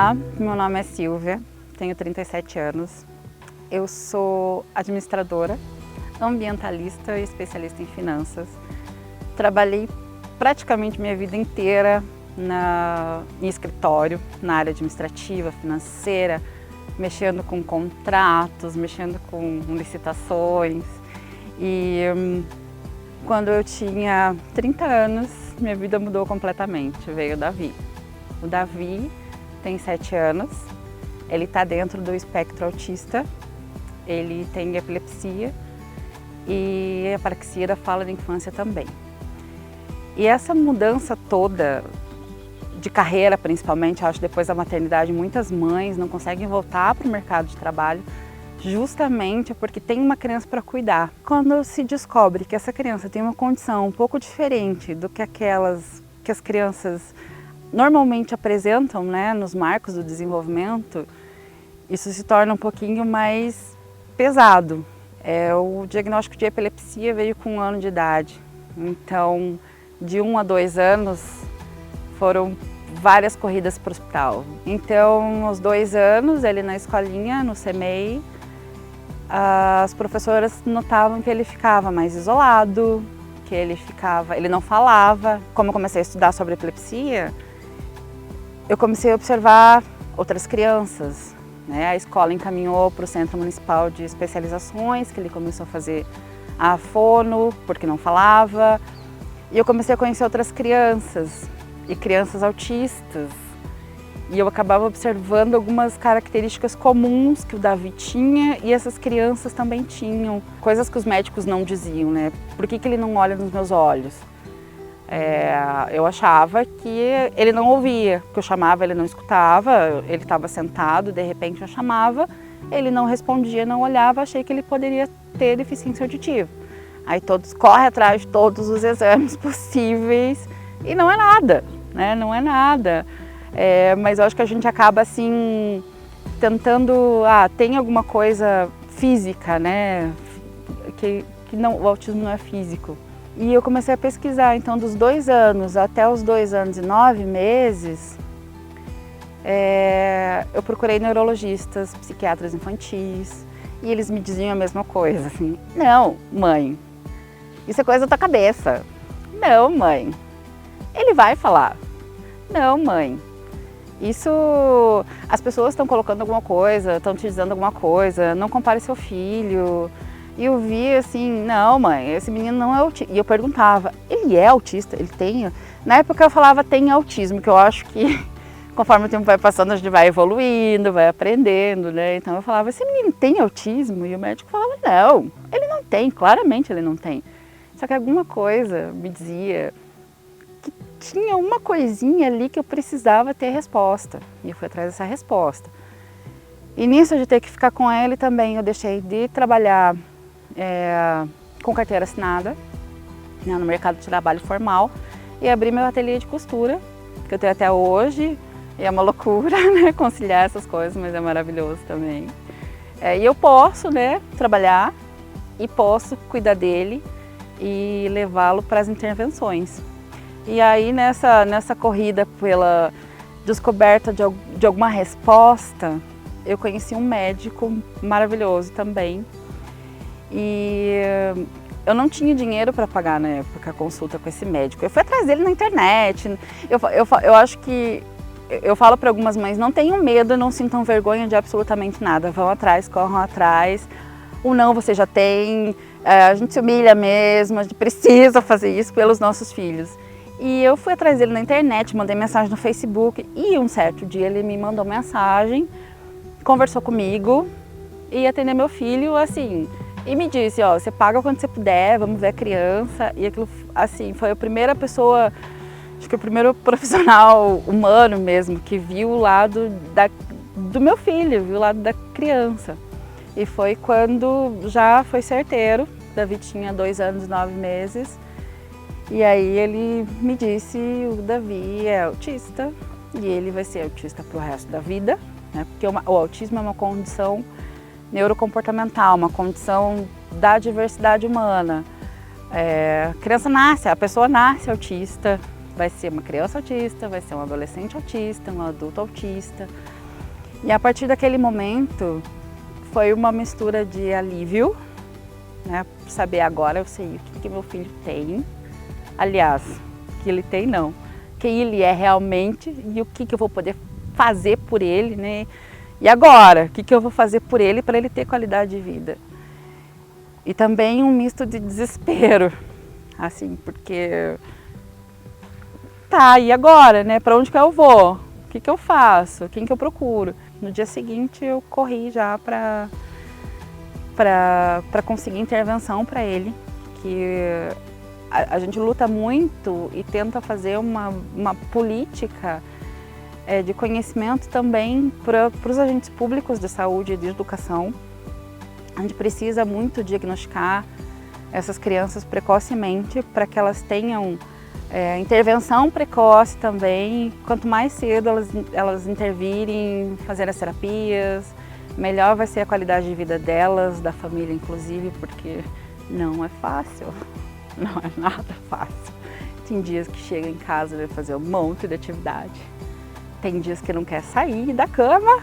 Olá, meu nome é Silvia, tenho 37 anos. Eu sou administradora, ambientalista e especialista em finanças. Trabalhei praticamente minha vida inteira em escritório, na área administrativa, financeira, mexendo com contratos, mexendo com licitações. E quando eu tinha 30 anos, minha vida mudou completamente, veio o Davi. O Davi tem 7 anos, ele está dentro do espectro autista, ele tem epilepsia e apraxia da fala da infância também. E essa mudança toda, de carreira principalmente, acho que depois da maternidade, muitas mães não conseguem voltar para o mercado de trabalho justamente porque tem uma criança para cuidar. Quando se descobre que essa criança tem uma condição um pouco diferente do que aquelas que as crianças normalmente apresentam, né, nos marcos do desenvolvimento, isso se torna um pouquinho mais pesado. O diagnóstico de epilepsia veio com 1 ano de idade, então de 1 a 2 anos foram várias corridas para o hospital. Então, aos 2 anos, ele na escolinha, no CMEI, as professoras notavam que ele ficava mais isolado, que ele não falava. Como eu comecei a estudar sobre epilepsia, eu comecei a observar outras crianças, né? A escola encaminhou para o Centro Municipal de Especializações, que ele começou a fazer a fono, porque não falava. E eu comecei a conhecer outras crianças, e crianças autistas. E eu acabava observando algumas características comuns que o Davi tinha e essas crianças também tinham. Coisas que os médicos não diziam, né? Por que ele não olha nos meus olhos? Eu achava que ele não ouvia, que eu chamava, ele não escutava, ele estava sentado, de repente eu chamava, ele não respondia, não olhava, achei que ele poderia ter deficiência auditiva. Aí todos correm atrás de todos os exames possíveis e não é nada, né? Não é nada. Mas eu acho que a gente acaba assim, tentando, tem alguma coisa física, né? Que não, o autismo não é físico. E eu comecei a pesquisar, então dos 2 anos até os 2 anos e 9 meses, eu procurei neurologistas, psiquiatras infantis, e eles me diziam a mesma coisa, assim, não, mãe, isso é coisa da tua cabeça. Não, mãe, ele vai falar. Não, mãe, isso, as pessoas estão colocando alguma coisa, estão te dizendo alguma coisa, não compare seu filho. E eu vi assim, não mãe, esse menino não é autista. E eu perguntava, ele é autista? Ele tem? Na época eu falava tem autismo, que eu acho que conforme o tempo vai passando a gente vai evoluindo, vai aprendendo, né? Então eu falava, esse menino tem autismo? E o médico falava, não, ele não tem, claramente ele não tem. Só que alguma coisa me dizia que tinha uma coisinha ali que eu precisava ter resposta. E eu fui atrás dessa resposta. E nisso de ter que ficar com ele também, eu deixei de trabalhar com carteira assinada, né, no mercado de trabalho formal, e abri meu ateliê de costura, que eu tenho até hoje, e é uma loucura, né, conciliar essas coisas, mas é maravilhoso também. E eu posso, né, trabalhar e posso cuidar dele e levá-lo para as intervenções. E aí nessa corrida pela descoberta de alguma resposta, eu conheci um médico maravilhoso também. E eu não tinha dinheiro para pagar na época a consulta com esse médico. Eu fui atrás dele na internet. Eu acho que eu falo para algumas mães, não tenham medo, não sintam vergonha de absolutamente nada. Vão atrás, corram atrás. O não você já tem, a gente se humilha mesmo, a gente precisa fazer isso pelos nossos filhos. E eu fui atrás dele na internet, mandei mensagem no Facebook e um certo dia ele me mandou mensagem, conversou comigo e atendeu meu filho assim. E me disse, você paga quando você puder, vamos ver a criança. E aquilo, assim, foi a primeira pessoa, acho que o primeiro profissional humano mesmo, que viu o lado do meu filho, viu o lado da criança. E foi quando já foi certeiro, Davi tinha 2 anos e 9 meses. E aí ele me disse, o Davi é autista e ele vai ser autista pro resto da vida, né? Porque o autismo é uma condição neurocomportamental, uma condição da diversidade humana. A pessoa nasce autista, vai ser uma criança autista, vai ser um adolescente autista, um adulto autista. E a partir daquele momento foi uma mistura de alívio, né? Saber agora eu sei o que meu filho tem, aliás, que ele tem não, quem ele é realmente e o que eu vou poder fazer por ele, né? E agora, o que eu vou fazer por ele para ele ter qualidade de vida? E também um misto de desespero, assim, porque tá, e agora, né? Para onde que eu vou? O que eu faço? Quem que eu procuro? No dia seguinte eu corri já para conseguir intervenção para ele, que a gente luta muito e tenta fazer uma política de conhecimento também para os agentes públicos de saúde e de educação. A gente precisa muito diagnosticar essas crianças precocemente para que elas tenham intervenção precoce também. Quanto mais cedo elas intervirem, fazer as terapias, melhor vai ser a qualidade de vida delas, da família inclusive, porque não é fácil, não é nada fácil. Tem dias que chega em casa e vai fazer um monte de atividade. Tem dias que não quer sair da cama,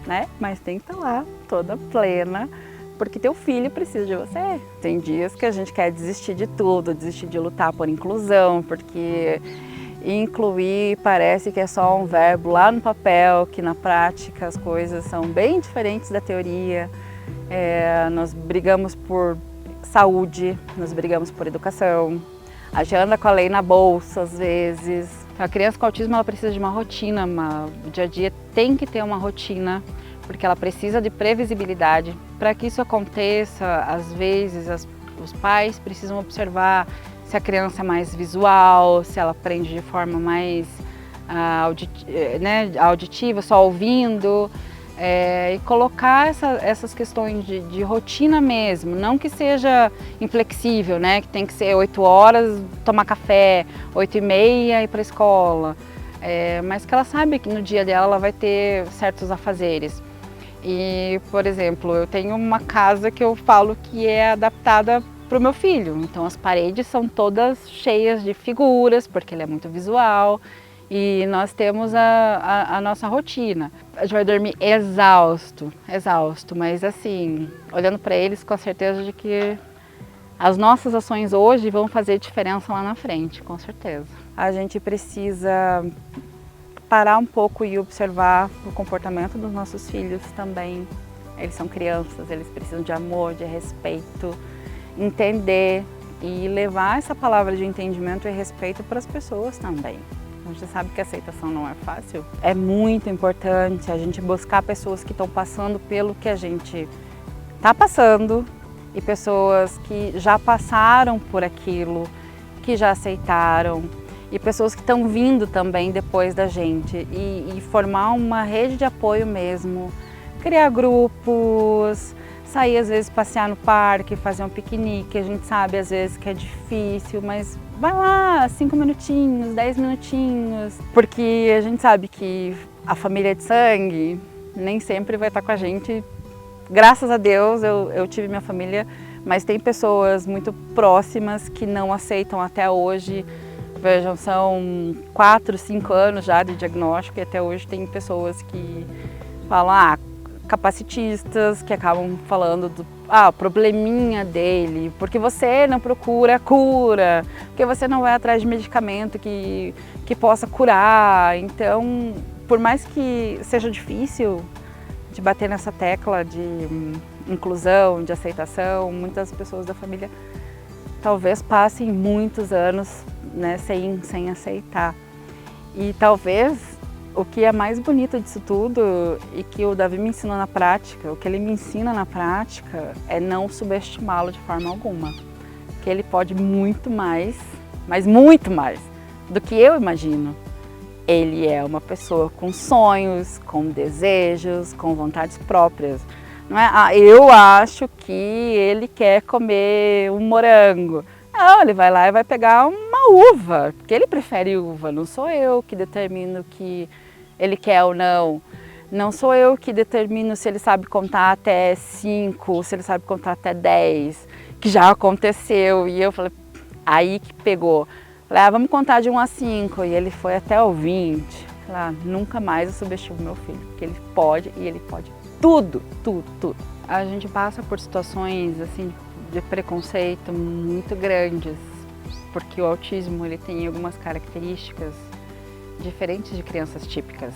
né? Mas tem que estar lá, toda plena, porque teu filho precisa de você. Tem dias que a gente quer desistir de tudo, desistir de lutar por inclusão, porque incluir parece que é só um verbo lá no papel, que na prática as coisas são bem diferentes da teoria. Nós brigamos por saúde, nós brigamos por educação. A gente anda com a lei na bolsa às vezes. A criança com autismo ela precisa de uma rotina, o dia a dia tem que ter uma rotina, porque ela precisa de previsibilidade. Para que isso aconteça, às vezes os pais precisam observar se a criança é mais visual, se ela aprende de forma mais auditiva, só ouvindo. E colocar essas questões de rotina mesmo, não que seja inflexível, né? Que tem que ser 8 horas, tomar café, 8h30 ir para a escola, mas que ela sabe que no dia dela ela vai ter certos afazeres. E, por exemplo, eu tenho uma casa que eu falo que é adaptada para o meu filho, então as paredes são todas cheias de figuras, porque ele é muito visual. E nós temos a nossa rotina. A gente vai dormir exausto, mas assim, olhando para eles com a certeza de que as nossas ações hoje vão fazer diferença lá na frente, com certeza. A gente precisa parar um pouco e observar o comportamento dos nossos filhos também. Eles são crianças, eles precisam de amor, de respeito, entender e levar essa palavra de entendimento e respeito para as pessoas também. A gente sabe que a aceitação não é fácil. É muito importante a gente buscar pessoas que estão passando pelo que a gente está passando e pessoas que já passaram por aquilo, que já aceitaram e pessoas que estão vindo também depois da gente e formar uma rede de apoio mesmo, criar grupos, sair às vezes passear no parque, fazer um piquenique. A gente sabe às vezes que é difícil, mas vai lá, 5 minutinhos, 10 minutinhos, porque a gente sabe que a família de sangue nem sempre vai estar com a gente. Graças a Deus eu tive minha família, mas tem pessoas muito próximas que não aceitam até hoje. Vejam, são 4, 5 anos já de diagnóstico e até hoje tem pessoas que falam, capacitistas, que acabam falando do probleminha dele, porque você não procura cura, porque você não vai atrás de medicamento que possa curar. Então, por mais que seja difícil de bater nessa tecla de inclusão, de aceitação, muitas pessoas da família talvez passem muitos anos, né, sem aceitar. E talvez o que é mais bonito disso tudo e que o Davi me ensinou na prática, o que ele me ensina na prática é não subestimá-lo de forma alguma. Que ele pode muito mais, mas muito mais do que eu imagino. Ele é uma pessoa com sonhos, com desejos, com vontades próprias. Não é, eu acho que ele quer comer um morango. Não, ele vai lá e vai pegar uma uva, porque ele prefere uva, não sou eu que determino o que ele quer ou não. Não sou eu que determino se ele sabe contar até 5, se ele sabe contar até 10, que já aconteceu. E eu falei, aí que pegou. Falei, vamos contar de 1 a 5, e ele foi até o 20. Falei, nunca mais eu subestimo meu filho, porque ele pode, e ele pode tudo, tudo, tudo. A gente passa por situações assim de preconceito muito grandes, porque o autismo ele tem algumas características diferentes de crianças típicas.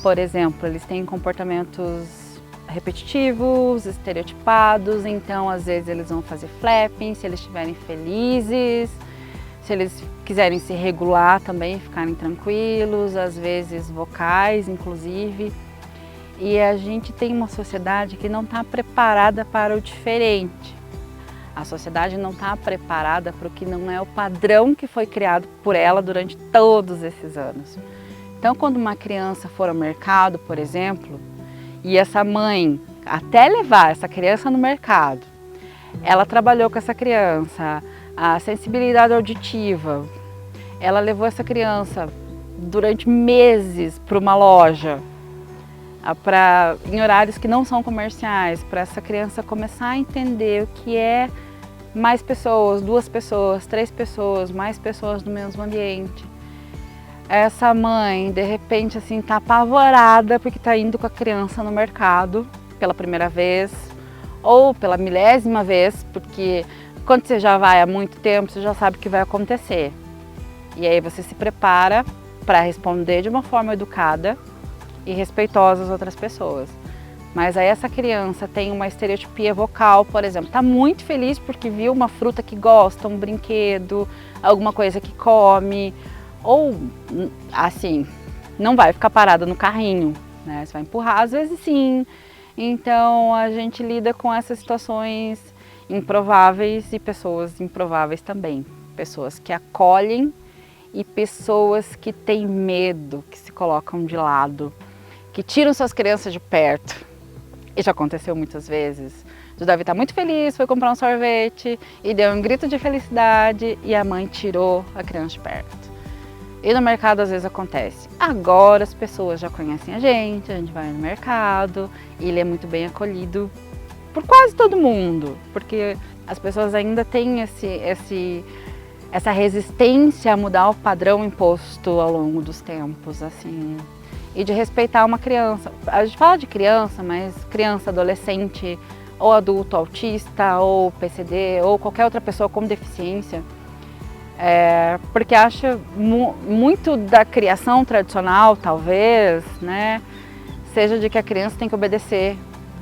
Por exemplo, eles têm comportamentos repetitivos, estereotipados, então às vezes eles vão fazer flapping se eles estiverem felizes, se eles quiserem se regular também, ficarem tranquilos, às vezes vocais inclusive. E a gente tem uma sociedade que não está preparada para o diferente. A sociedade não está preparada para o que não é o padrão que foi criado por ela durante todos esses anos. Então, quando uma criança for ao mercado, por exemplo, e essa mãe, até levar essa criança no mercado, ela trabalhou com essa criança, a sensibilidade auditiva, ela levou essa criança durante meses para uma loja, em horários que não são comerciais, para essa criança começar a entender o que é mais pessoas, 2 pessoas, 3 pessoas, mais pessoas no mesmo ambiente. Essa mãe, de repente, assim, tá apavorada porque tá indo com a criança no mercado pela primeira vez ou pela milésima vez, porque quando você já vai há muito tempo, você já sabe o que vai acontecer. E aí você se prepara para responder de uma forma educada e respeitosa às outras pessoas. Mas aí essa criança tem uma estereotipia vocal, por exemplo, está muito feliz porque viu uma fruta que gosta, um brinquedo, alguma coisa que come, ou assim, não vai ficar parada no carrinho, né? Você vai empurrar, às vezes sim. Então a gente lida com essas situações improváveis e pessoas improváveis também. Pessoas que acolhem e pessoas que têm medo, que se colocam de lado, que tiram suas crianças de perto. E já aconteceu muitas vezes. O Davi está muito feliz, foi comprar um sorvete e deu um grito de felicidade e a mãe tirou a criança de perto. E no mercado às vezes acontece. Agora as pessoas já conhecem a gente vai no mercado e ele é muito bem acolhido por quase todo mundo, porque as pessoas ainda têm essa resistência a mudar o padrão imposto ao longo dos tempos, assim. E de respeitar uma criança. A gente fala de criança, mas criança, adolescente, ou adulto autista, ou PCD, ou qualquer outra pessoa com deficiência, porque acha muito da criação tradicional, talvez, né, seja de que a criança tem que obedecer,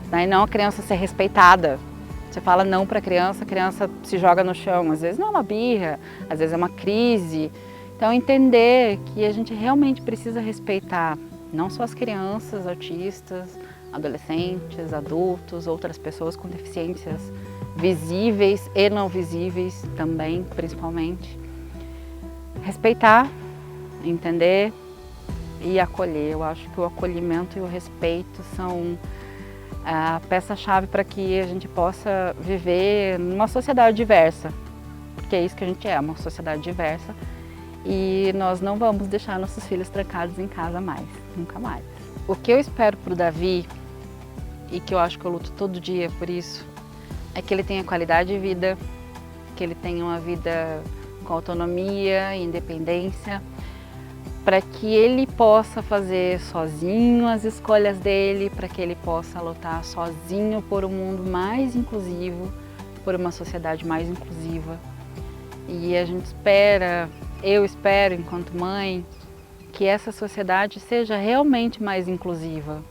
né, e não a criança ser respeitada. Você fala não para a criança se joga no chão. Às vezes não é uma birra, às vezes é uma crise. Então entender que a gente realmente precisa respeitar não só as crianças autistas, adolescentes, adultos, outras pessoas com deficiências visíveis e não visíveis também, principalmente. Respeitar, entender e acolher. Eu acho que o acolhimento e o respeito são a peça-chave para que a gente possa viver numa sociedade diversa, porque é isso que a gente é, uma sociedade diversa. E nós não vamos deixar nossos filhos trancados em casa mais, nunca mais. O que eu espero para o Davi, e que eu acho que eu luto todo dia por isso, é que ele tenha qualidade de vida, que ele tenha uma vida com autonomia e independência, para que ele possa fazer sozinho as escolhas dele, para que ele possa lutar sozinho por um mundo mais inclusivo, por uma sociedade mais inclusiva. E a gente espera, eu espero enquanto mãe, que essa sociedade seja realmente mais inclusiva,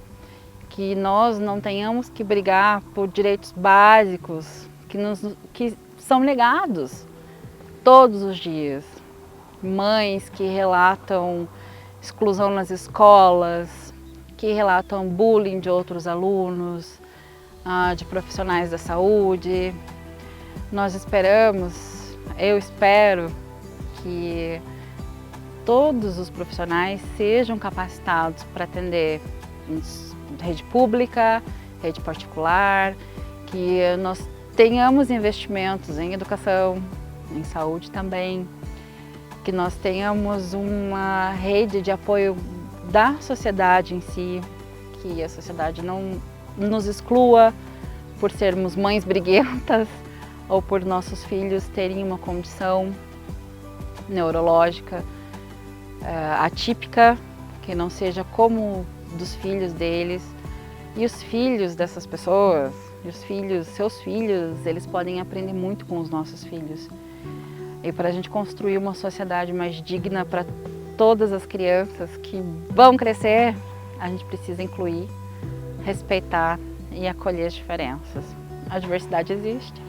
que nós não tenhamos que brigar por direitos básicos que são negados todos os dias. Mães que relatam exclusão nas escolas, que relatam bullying de outros alunos, de profissionais da saúde. Nós esperamos, eu espero que todos os profissionais sejam capacitados para atender em rede pública, rede particular, que nós tenhamos investimentos em educação, em saúde também, que nós tenhamos uma rede de apoio da sociedade em si, que a sociedade não nos exclua por sermos mães briguentas ou por nossos filhos terem uma condição neurológica, atípica, que não seja como dos filhos deles. E os filhos dessas pessoas, seus filhos, eles podem aprender muito com os nossos filhos. E para a gente construir uma sociedade mais digna para todas as crianças que vão crescer, a gente precisa incluir, respeitar e acolher as diferenças. A diversidade existe.